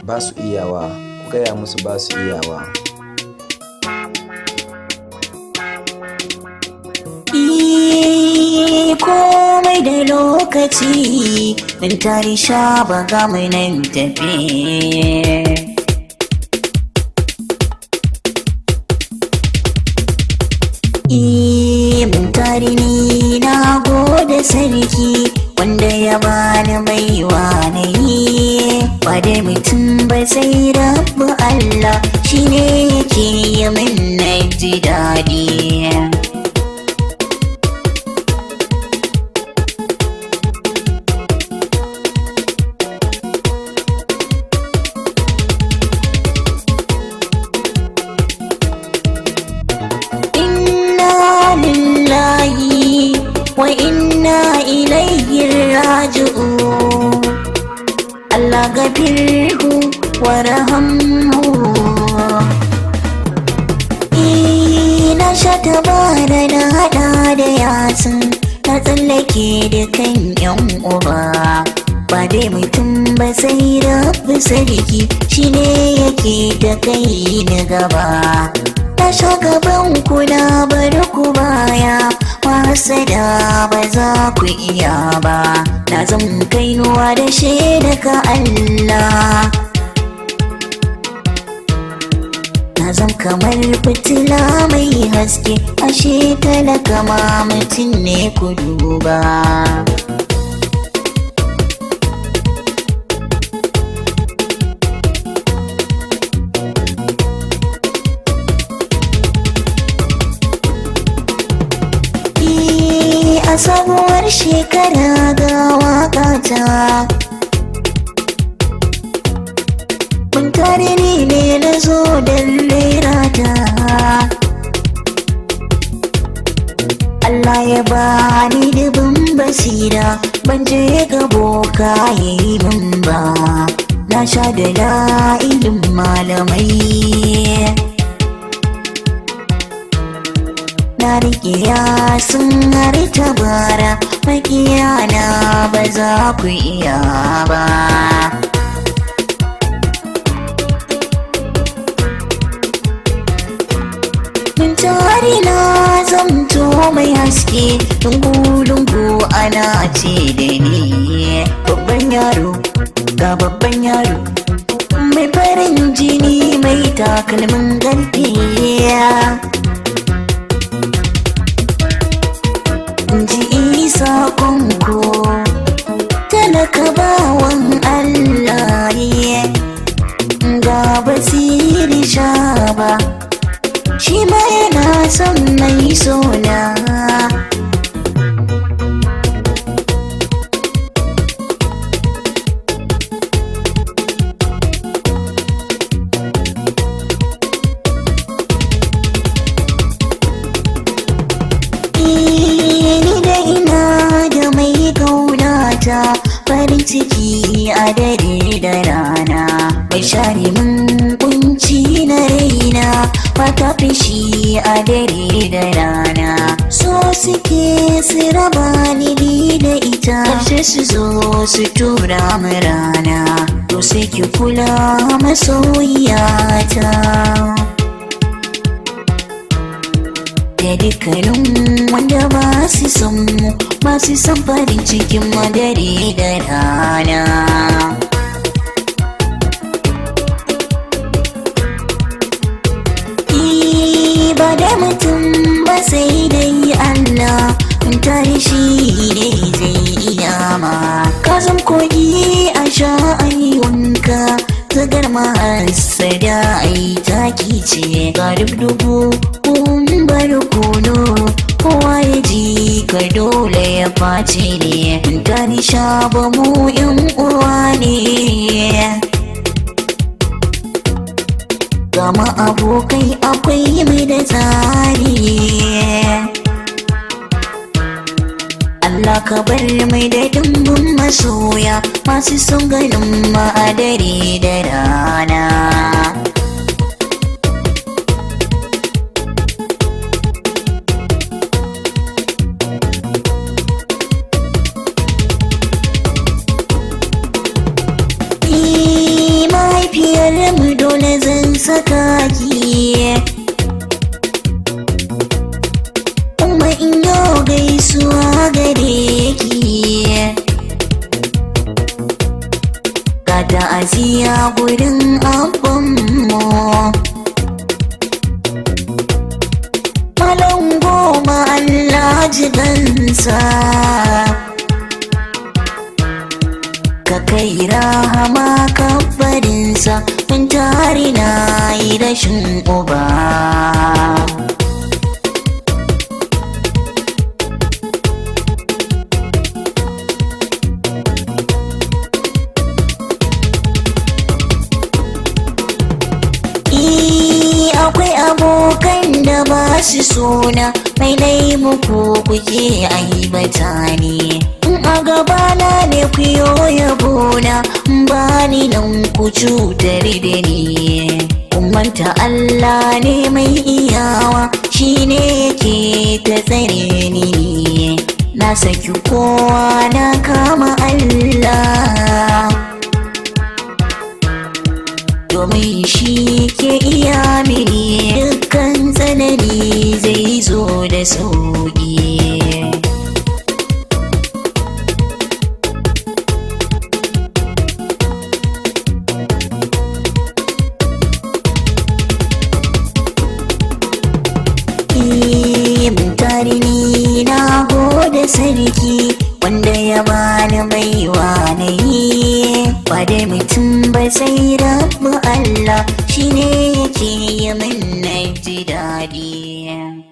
ba su iyawa, ku gaya musu ba su iyawa. Komai da lokaci, Moutari sha baga mai nan tafe. Moutari ni na gode sarki wanda ya bani baiwa na yi, ba da mutum ba sai rabu Allah shine yake yi min na ji daɗi. Wa inna ilayhi raji'un. Allah gafirhu warhamhu. Na sha tabara na hada da yasin, na tsallake da kan yan uba, ba dai mutum ba sai rabbi sarki shine yake ta kai ni gaba. Na sha gaban ku na bar ku baya, wasada ba za ku iya ba, na zan kainuwa da shaida ka Allah. Na zan kamar fitila mai haske, ashe talaka ma mutum ne ku duba. A sabuwar shekara ga waƙata, Moutari ne na zo don rera ta. Allah ya bani dubin basira, ban je ga boka yayi min ba, na sha da la'ilin malamai. Na riƙe yasin har tabara, makiyana ba za ku iya ba. Moutari na zamto mai haske, lungu-lungu ana ce da ni babban yaro ga babban yaro, mai farin jini mai takalmin garke. Ji isa konko talaka bawan Allah ga basiri shaba, shi ma yana son mai sona. Farin ciki a dare da rana, mai share min kunci na raina, fata fishi a dare da rana. So suke su raba ni da ita, ƙarshe su zo su tura mu rana, to sai ki kula masoyiyata. Da dukkanin wanda ba su san mu, ba su san farin cikin madare da rana. Ba da mutum ba sai dai Allah, Moutari shi ne zai iya ma. Ka zam kogi a sha ayi wanka, zagar mahasada ai taki ce, ga dubu barkono kowa ya ji ka dole ya face ne. Moutari sha ba mu yan uwa ne, gama abokai akwai mai da tsari. Allah ka bar mai da dimbin masoya, masu son ganin ma a dare da rana. saka ki. Umma in yau gaisuwa gare ki, ga ta'aziyya gurin abbanmu Malam Goma, Allah ji gansa, ka kai rahama kabarinsa. Moutari na yi rashin uba, akwai abokan da ba su suna, mai nai muku kuke aibata ne. In a gabana ne ku yo yabona, ba ni nan ku cutar da ni. Manta Allah ne mai iyawa, shi ne yake ta tsare ni. Na saki kowa na kama Allah, domin shi ke iya mini. Dukkan tsanani zai zo da sauƙi. Moutari ni na gode sarki, wanda ya bani baiwa na yi. Ba da mutum ba sai rabu Allah, shi ne yake yi min na ji daɗi.